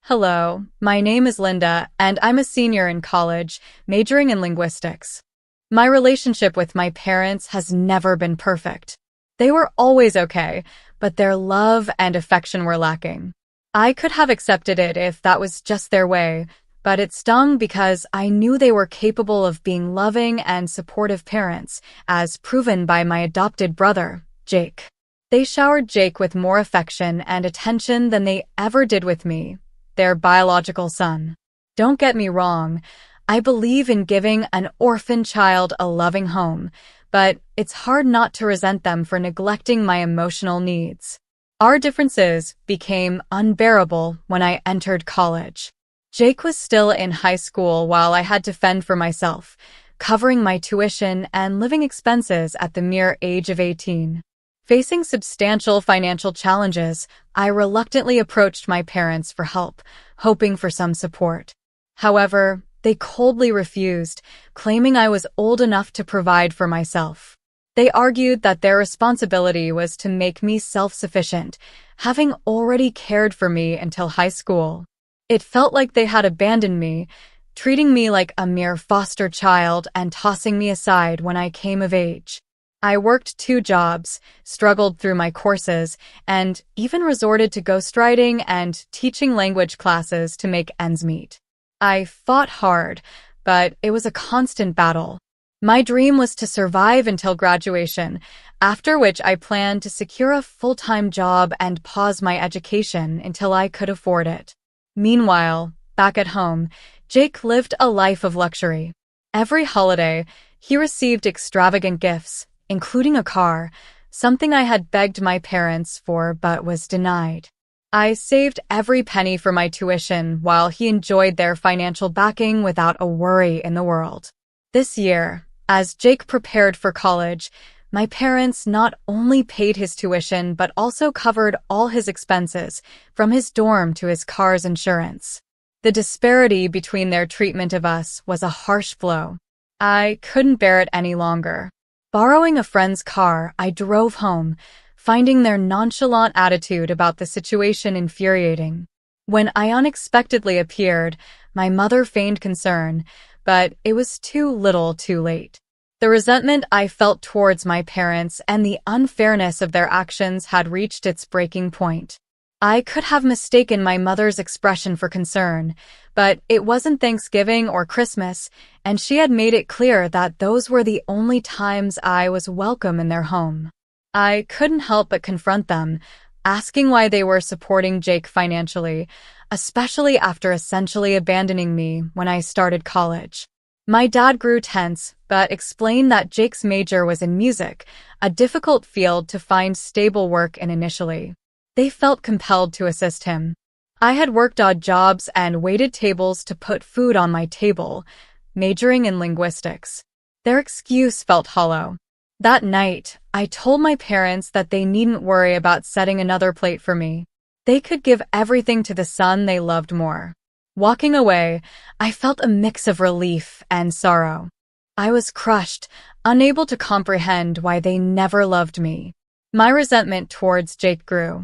Hello, my name is Linda, and I'm a senior in college, majoring in linguistics. My relationship with my parents has never been perfect. They were always okay, but their love and affection were lacking. I could have accepted it if that was just their way, but it stung because I knew they were capable of being loving and supportive parents, as proven by my adopted brother, Jake. They showered Jake with more affection and attention than they ever did with me, their biological son. Don't get me wrong, I believe in giving an orphan child a loving home, but it's hard not to resent them for neglecting my emotional needs. Our differences became unbearable when I entered college. Jake was still in high school while I had to fend for myself, covering my tuition and living expenses at the mere age of 18. Facing substantial financial challenges, I reluctantly approached my parents for help, hoping for some support. However, they coldly refused, claiming I was old enough to provide for myself. They argued that their responsibility was to make me self-sufficient, having already cared for me until high school. It felt like they had abandoned me, treating me like a mere foster child and tossing me aside when I came of age. I worked 2 jobs, struggled through my courses, and even resorted to ghostwriting and teaching language classes to make ends meet. I fought hard, but it was a constant battle. My dream was to survive until graduation, after which I planned to secure a full-time job and pause my education until I could afford it. Meanwhile, back at home, Jake lived a life of luxury. Every holiday, he received extravagant gifts, including a car, something I had begged my parents for but was denied. I saved every penny for my tuition while he enjoyed their financial backing without a worry in the world. This year, as Jake prepared for college, my parents not only paid his tuition but also covered all his expenses, from his dorm to his car's insurance. The disparity between their treatment of us was a harsh blow. I couldn't bear it any longer. Borrowing a friend's car, I drove home, finding their nonchalant attitude about the situation infuriating. When I unexpectedly appeared, my mother feigned concern, but it was too little too late. The resentment I felt towards my parents and the unfairness of their actions had reached its breaking point. I could have mistaken my mother's expression for concern, but it wasn't Thanksgiving or Christmas, and she had made it clear that those were the only times I was welcome in their home. I couldn't help but confront them, asking why they were supporting Jake financially, especially after essentially abandoning me when I started college. My dad grew tense, but explained that Jake's major was in music, a difficult field to find stable work in initially. They felt compelled to assist him. I had worked odd jobs and waited tables to put food on my table, majoring in linguistics. Their excuse felt hollow. That night, I told my parents that they needn't worry about setting another plate for me. They could give everything to the son they loved more. Walking away, I felt a mix of relief and sorrow. I was crushed, unable to comprehend why they never loved me. My resentment towards Jake grew.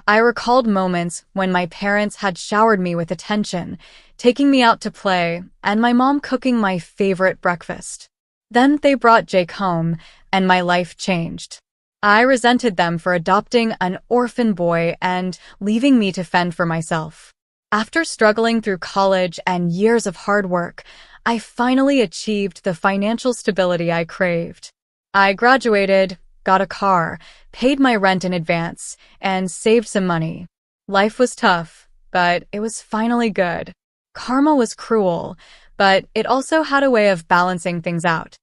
I recalled moments when my parents had showered me with attention, taking me out to play, and my mom cooking my favorite breakfast. Then they brought Jake home, and my life changed. I resented them for adopting an orphan boy and leaving me to fend for myself. After struggling through college and years of hard work, I finally achieved the financial stability I craved. I graduated, got a car, paid my rent in advance, and saved some money. Life was tough, but it was finally good. Karma was cruel, but it also had a way of balancing things out.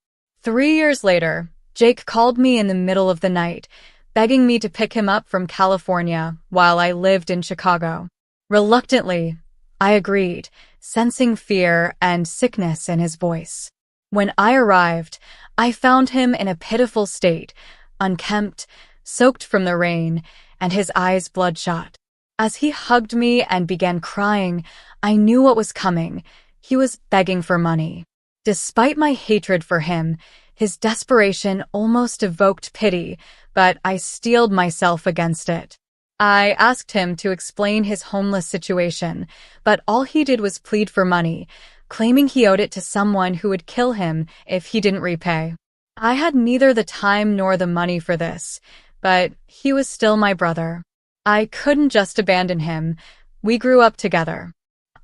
3 years later, Jake called me in the middle of the night, begging me to pick him up from California while I lived in Chicago. Reluctantly, I agreed, sensing fear and sickness in his voice. When I arrived, I found him in a pitiful state, unkempt, soaked from the rain, and his eyes bloodshot. As he hugged me and began crying, I knew what was coming. He was begging for money. Despite my hatred for him, his desperation almost evoked pity, but I steeled myself against it. I asked him to explain his homeless situation, but all he did was plead for money, claiming he owed it to someone who would kill him if he didn't repay. I had neither the time nor the money for this, but he was still my brother. I couldn't just abandon him. We grew up together.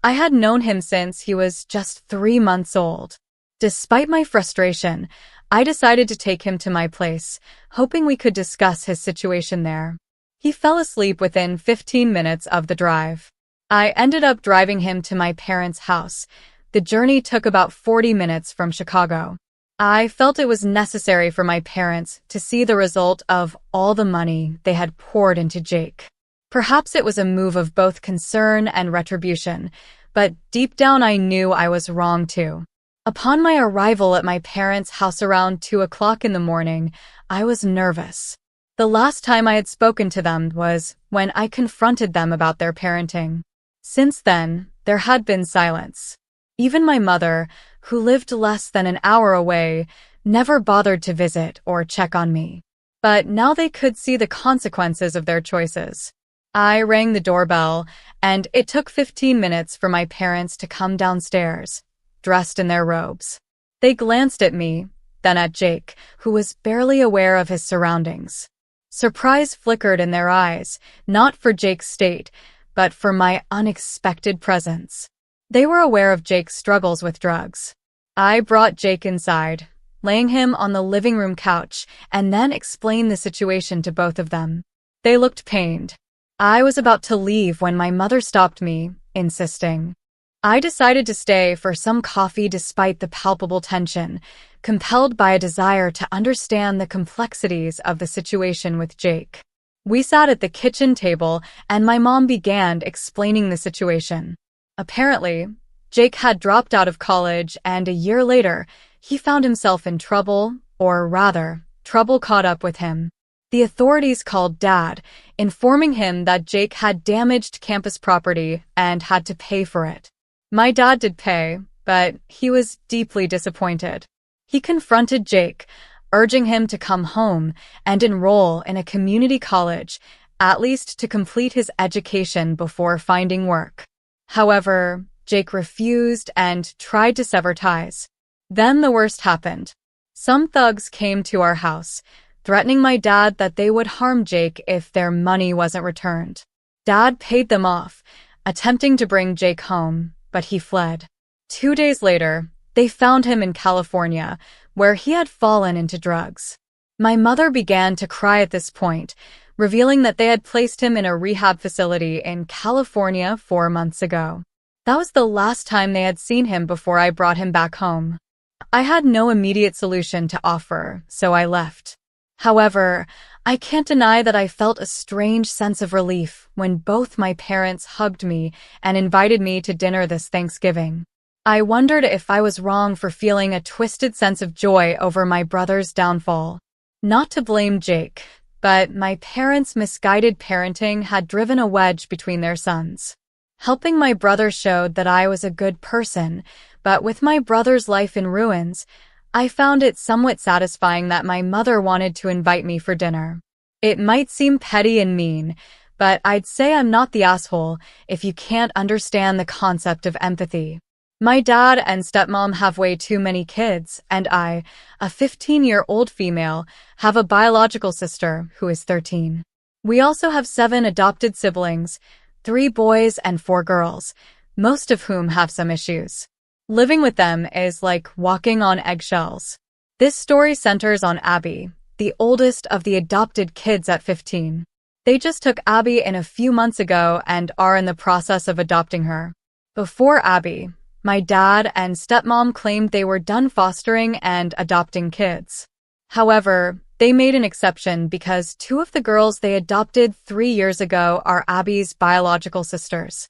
I had known him since he was just 3 months old. Despite my frustration, I decided to take him to my place, hoping we could discuss his situation there. He fell asleep within 15 minutes of the drive. I ended up driving him to my parents' house. The journey took about 40 minutes from Chicago. I felt it was necessary for my parents to see the result of all the money they had poured into Jake. Perhaps it was a move of both concern and retribution, but deep down I knew I was wrong too. Upon my arrival at my parents' house around 2 o'clock in the morning, I was nervous. The last time I had spoken to them was when I confronted them about their parenting. Since then, there had been silence. Even my mother, who lived less than an hour away, never bothered to visit or check on me. But now they could see the consequences of their choices. I rang the doorbell, and it took 15 minutes for my parents to come downstairs, dressed in their robes. They glanced at me, then at Jake, who was barely aware of his surroundings. Surprise flickered in their eyes, not for Jake's state, but for my unexpected presence. They were aware of Jake's struggles with drugs. I brought Jake inside, laying him on the living room couch, and then explained the situation to both of them. They looked pained. I was about to leave when my mother stopped me, insisting. I decided to stay for some coffee despite the palpable tension, compelled by a desire to understand the complexities of the situation with Jake. We sat at the kitchen table, and my mom began explaining the situation. Apparently, Jake had dropped out of college, and a year later, he found himself in trouble, or rather, trouble caught up with him. The authorities called Dad, informing him that Jake had damaged campus property and had to pay for it. My dad did pay, but he was deeply disappointed. He confronted Jake, urging him to come home and enroll in a community college, at least to complete his education before finding work. However, Jake refused and tried to sever ties. Then the worst happened. Some thugs came to our house, threatening my dad that they would harm Jake if their money wasn't returned. Dad paid them off, attempting to bring Jake home, but he fled. 2 days later, they found him in California, where he had fallen into drugs. My mother began to cry at this point, revealing that they had placed him in a rehab facility in California 4 months ago. That was the last time they had seen him before I brought him back home. I had no immediate solution to offer, so I left. However, I can't deny that I felt a strange sense of relief when both my parents hugged me and invited me to dinner this Thanksgiving. I wondered if I was wrong for feeling a twisted sense of joy over my brother's downfall. Not to blame Jake, but my parents' misguided parenting had driven a wedge between their sons. Helping my brother showed that I was a good person, but with my brother's life in ruins, I found it somewhat satisfying that my mother wanted to invite me for dinner. It might seem petty and mean, but I'd say I'm not the asshole if you can't understand the concept of empathy. My dad and stepmom have way too many kids, and I, a 15-year-old female, have a biological sister who is 13. We also have 7 adopted siblings, 3 boys and 4 girls, most of whom have some issues. Living with them is like walking on eggshells. This story centers on Abby, the oldest of the adopted kids at 15. They just took Abby in a few months ago and are in the process of adopting her. Before Abby, my dad and stepmom claimed they were done fostering and adopting kids. However, they made an exception because 2 of the girls they adopted 3 years ago are Abby's biological sisters.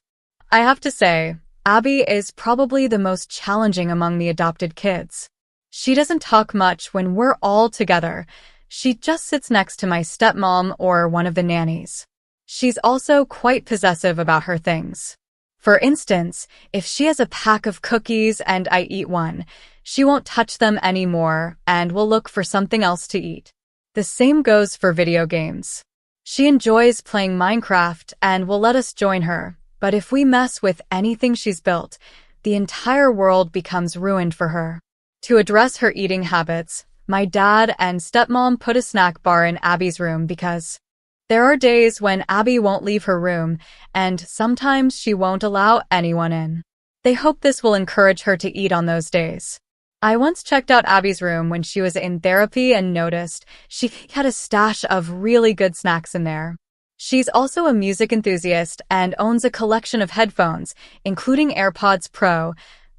I have to say, Abby is probably the most challenging among the adopted kids. She doesn't talk much when we're all together. She just sits next to my stepmom or one of the nannies. She's also quite possessive about her things. For instance, if she has a pack of cookies and I eat one, she won't touch them anymore and will look for something else to eat. The same goes for video games. She enjoys playing Minecraft and will let us join her, but if we mess with anything she's built, the entire world becomes ruined for her. To address her eating habits, my dad and stepmom put a snack bar in Abby's room because there are days when Abby won't leave her room, and sometimes she won't allow anyone in. They hope this will encourage her to eat on those days. I once checked out Abby's room when she was in therapy and noticed she had a stash of really good snacks in there. She's also a music enthusiast and owns a collection of headphones, including AirPods Pro,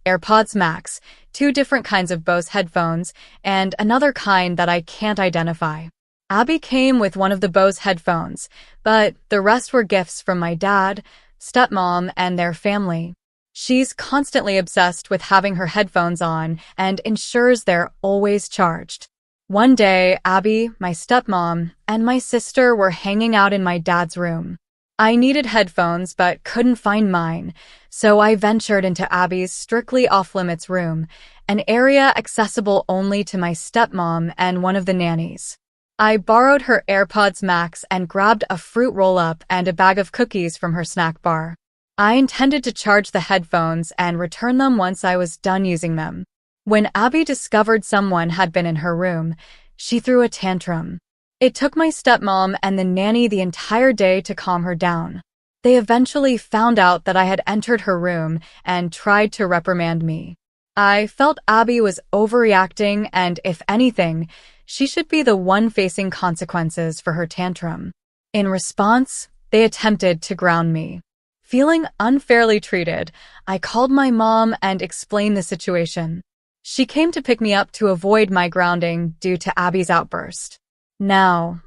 AirPods Max, two different kinds of Bose headphones, and another kind that I can't identify. Abby came with one of the Bose headphones, but the rest were gifts from my dad, stepmom, and their family. She's constantly obsessed with having her headphones on and ensures they're always charged. One day, Abby, my stepmom, and my sister were hanging out in my dad's room. I needed headphones but couldn't find mine, so I ventured into Abby's strictly off-limits room, an area accessible only to my stepmom and one of the nannies. I borrowed her AirPods Max and grabbed a fruit roll-up and a bag of cookies from her snack bar. I intended to charge the headphones and return them once I was done using them. When Abby discovered someone had been in her room, she threw a tantrum. It took my stepmom and the nanny the entire day to calm her down. They eventually found out that I had entered her room and tried to reprimand me. I felt Abby was overreacting and, if anything, she should be the one facing consequences for her tantrum. In response, they attempted to ground me. Feeling unfairly treated, I called my mom and explained the situation. She came to pick me up to avoid my grounding due to Abby's outburst. Now,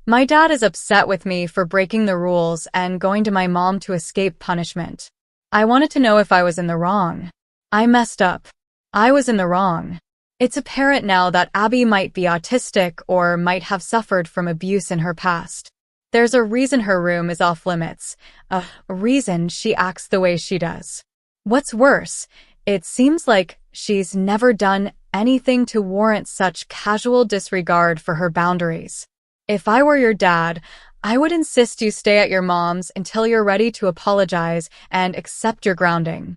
my dad is upset with me for breaking the rules and going to my mom to escape punishment. I wanted to know if I was in the wrong. I messed up. I was in the wrong. It's apparent now that Abby might be autistic or might have suffered from abuse in her past. There's a reason her room is off limits, a reason she acts the way she does. What's worse, it seems like she's never done anything to warrant such casual disregard for her boundaries. If I were your dad, I would insist you stay at your mom's until you're ready to apologize and accept your grounding.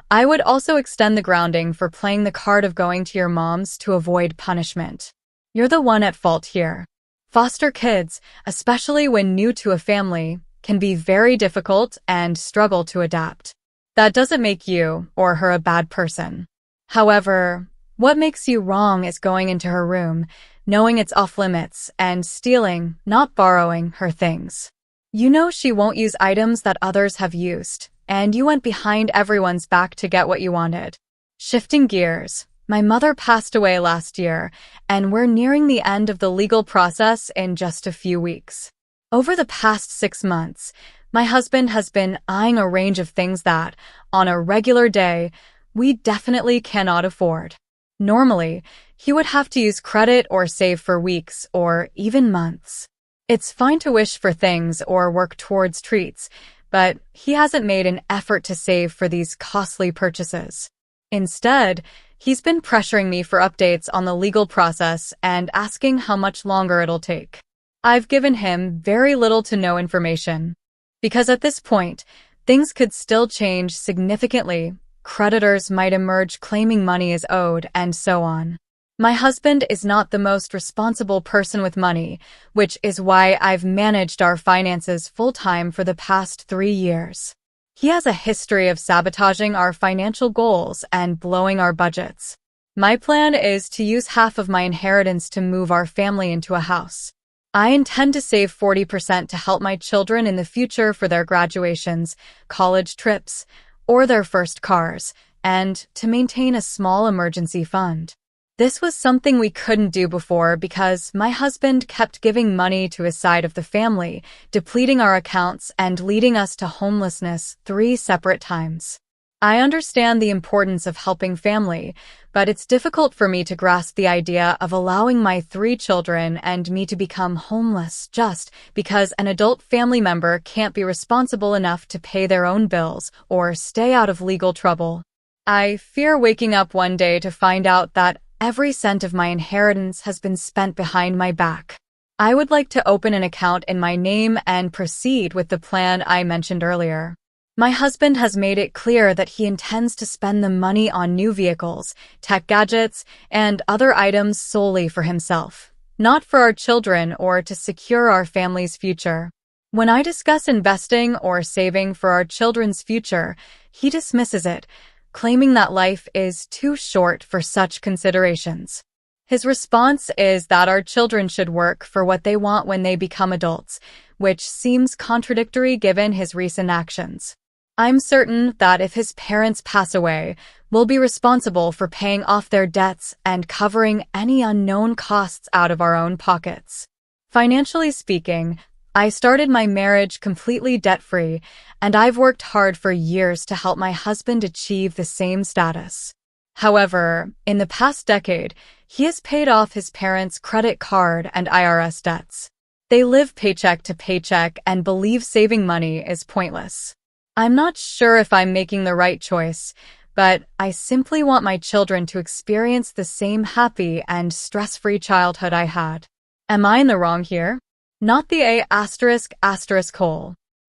I would also extend the grounding for playing the card of going to your mom's to avoid punishment. You're the one at fault here. Foster kids, especially when new to a family, can be very difficult and struggle to adapt. That doesn't make you or her a bad person. However, what makes you wrong is going into her room, knowing it's off limits, and stealing, not borrowing, her things. You know she won't use items that others have used, and you went behind everyone's back to get what you wanted. Shifting gears, my mother passed away last year, and we're nearing the end of the legal process in just a few weeks. Over the past 6 months, my husband has been eyeing a range of things that, on a regular day, we definitely cannot afford. Normally, he would have to use credit or save for weeks or even months. It's fine to wish for things or work towards treats, but he hasn't made an effort to save for these costly purchases. Instead, he's been pressuring me for updates on the legal process and asking how much longer it'll take. I've given him very little to no information. Because at this point, things could still change significantly. Creditors might emerge claiming money is owed, and so on. My husband is not the most responsible person with money, which is why I've managed our finances full-time for the past 3 years. He has a history of sabotaging our financial goals and blowing our budgets. My plan is to use half of my inheritance to move our family into a house. I intend to save 40% to help my children in the future for their graduations, college trips, or their first cars, and to maintain a small emergency fund. This was something we couldn't do before because my husband kept giving money to his side of the family, depleting our accounts and leading us to homelessness 3 separate times. I understand the importance of helping family, but it's difficult for me to grasp the idea of allowing my 3 children and me to become homeless just because an adult family member can't be responsible enough to pay their own bills or stay out of legal trouble. I fear waking up one day to find out that every cent of my inheritance has been spent behind my back. I would like to open an account in my name and proceed with the plan I mentioned earlier. My husband has made it clear that he intends to spend the money on new vehicles, tech gadgets, and other items solely for himself, not for our children or to secure our family's future. When I discuss investing or saving for our children's future, he dismisses it, claiming that life is too short for such considerations. His response is that our children should work for what they want when they become adults, which seems contradictory given his recent actions. I'm certain that if his parents pass away, we'll be responsible for paying off their debts and covering any unknown costs out of our own pockets. Financially speaking, I started my marriage completely debt-free, and I've worked hard for years to help my husband achieve the same status. However, in the past decade, he has paid off his parents' credit card and IRS debts. They live paycheck to paycheck and believe saving money is pointless. I'm not sure if I'm making the right choice, but I simply want my children to experience the same happy and stress-free childhood I had. Am I in the wrong here? Not the A****.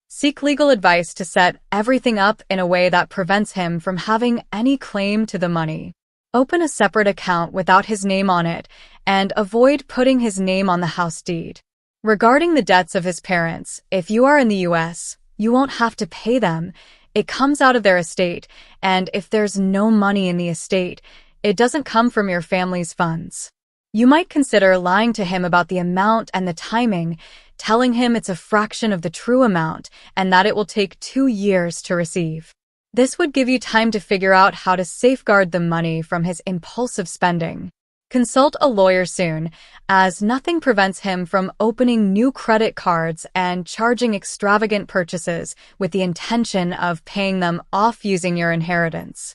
Seek legal advice to set everything up in a way that prevents him from having any claim to the money. Open a separate account without his name on it, and avoid putting his name on the house deed. Regarding the debts of his parents, if you are in the US, you won't have to pay them. It comes out of their estate, and if there's no money in the estate, it doesn't come from your family's funds. You might consider lying to him about the amount and the timing, telling him it's a fraction of the true amount and that it will take 2 years to receive. This would give you time to figure out how to safeguard the money from his impulsive spending. Consult a lawyer soon, as nothing prevents him from opening new credit cards and charging extravagant purchases with the intention of paying them off using your inheritance.